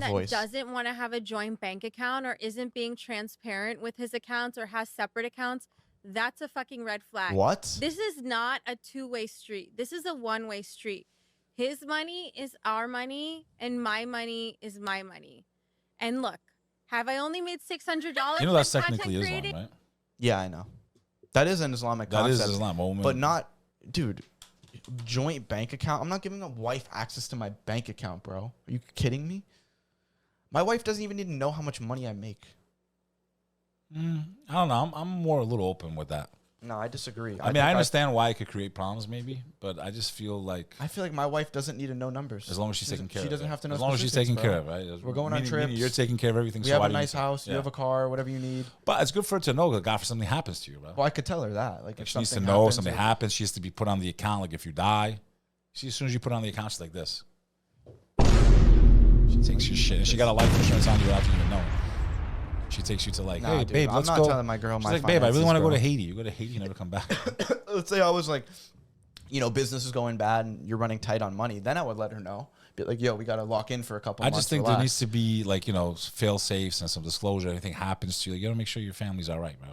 that voice. doesn't want to have a joint bank account or isn't being transparent with his accounts or has separate accounts, that's a fucking red flag. What? This is not a two-way street. This is a one-way street. His money is our money, and my money is my money. And look, have I only made $600? You know that's technically Islam, right? Yeah, I know. That is an Islamic That concept. is Islam, but not, dude. Joint bank account. I'm not giving a wife access to my bank account, bro. Are you kidding me? My wife doesn't even need to know how much money I make. I don't know. I'm more a little open with that. No, I disagree. I mean, I understand why it could create problems, maybe, but I just feel like my wife doesn't need to know numbers. as long as she's taking care of it. She doesn't have to know as long as she's taking care of it, right? We're going on trips. You're taking care of everything. We so have why a do you nice house. You have a car, whatever you need. But it's good for her to know that God, if something happens to you, bro. Well, I could tell her that. Like, if she needs to something know happens something happens. She has to be put on the account. Like if you die, see, as soon as you put it on the account, she's like this. She takes your shit, and she got a life insurance on you without you even knowing. She takes you to like, hey, dude, babe, let's go. I'm not telling my girl She's my like, babe, I really finances, want to go bro. to Haiti. You go to Haiti, you never come back. Let's say I was like, business is going bad and you're running tight on money. Then I would let her know. Be like, yo, we got to lock in for a couple I months. just think there needs to be like, fail safes and some disclosure. Anything happens to you, you got to make sure your family's all right, bro.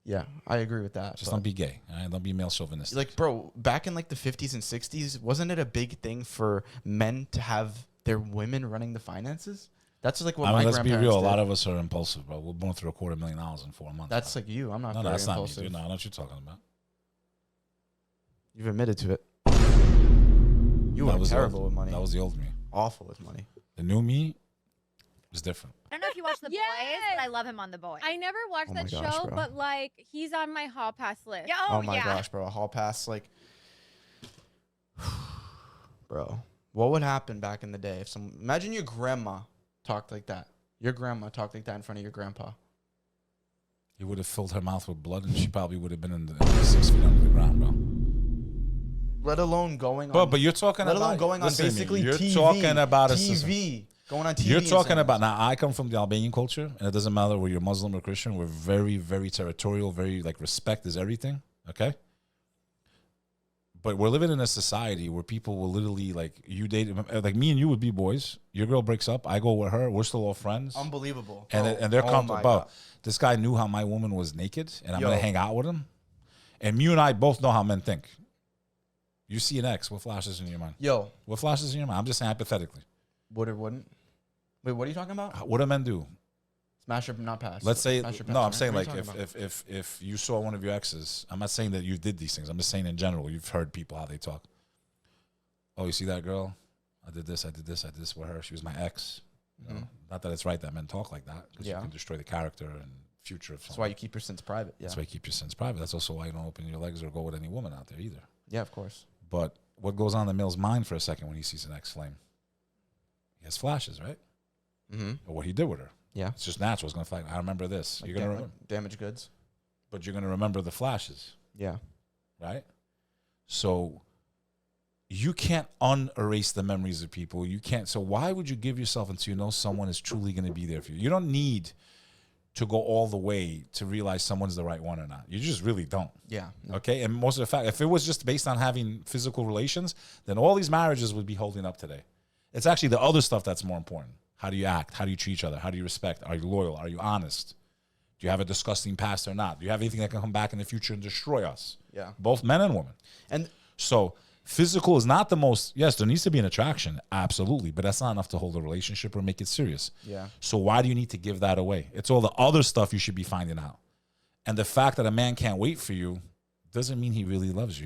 Yeah, I agree with that. Just don't be gay. All right? Don't be male chauvinistic. Like, bro, back in like the 50s and 60s, wasn't it a big thing for men to have their women running the finances? That's like what my let's grandparents be real. did. A lot of us are impulsive, bro. We're going through $250,000 in 4 months. That's like you. I'm not no, very that's impulsive. not me, dude. No, I know what you're talking about. You've admitted to it. You were terrible with money. That was the old me. Awful with money. The new me was different. I don't know if you watch The Boys, but I love him on The Boys. I never watched that gosh, show, bro. but like he's on my hall pass list. Yeah, Oh my gosh, bro. A hall pass, like, bro. What would happen back in the day if imagine your grandma talked like that. Your grandma talked like that in front of your grandpa. He would have filled her mouth with blood, and she probably would have been in the 6 feet under the ground, bro. Let alone going on. But you're talking let about alone going on basically you're TV. talking about TV. Going on TV. You're and talking saying about this. now. I come from the Albanian culture, and it doesn't matter whether you're Muslim or Christian. We're very, very territorial. Very like respect is everything. Okay. But we're living in a society where people will literally like you date like me and you would be boys. Your girl breaks up, I go with her. We're still all friends. Unbelievable. And they're comfortable. my God. This guy knew how my woman was naked, and I'm Yo. gonna hang out with him. And you and I both know how men think. You see an ex, what flashes in your mind? Yo, What flashes in your mind? I'm just saying hypothetically. would or wouldn't? Wait, what are you talking about? What do men do? Smash or not pass? Let's say Smash or pass, no. I'm right? saying What like are you talking about? if you saw one of your exes, I'm not saying that you did these things. I'm just saying in general. You've heard people how they talk. Oh, you see that girl? I did this with her. She was my ex. You know, not that it's right that men talk like that because you Yeah. can destroy the character and future of That's someone. why you keep your sins private. Yeah. That's why you keep your sins private. That's also why you don't open your legs or go with any woman out there either. Yeah, of course. But what goes on in the male's mind for a second when he sees an ex-flame? He has flashes, right? Mm-hmm. Or what he did with her. Yeah. It's just natural. It's going to flag. I remember this. Like You're going to remember. damaged goods. But you're going to remember the flashes, Yeah. right? So you can't unerase the memories of people. You can't. So why would you give yourself until you know someone is truly going to be there for you? You don't need to go all the way to realize someone's the right one or not. You just really don't. Yeah. Okay? And most of the fact, if it was just based on having physical relations, then all these marriages would be holding up today. It's actually the other stuff that's more important. How do you act? How do you treat each other? How do you respect? Are you loyal? Are you honest? Do you have a disgusting past or not? Do you have anything that can come back in the future and destroy us? Yeah. Both men and women. And So physical is not the most, yes, there needs to be an attraction, absolutely, but that's not enough to hold a relationship or make it serious. yeah. So why do you need to give that away? It's all the other stuff you should be finding out. And the fact that a man can't wait for you doesn't mean he really loves you.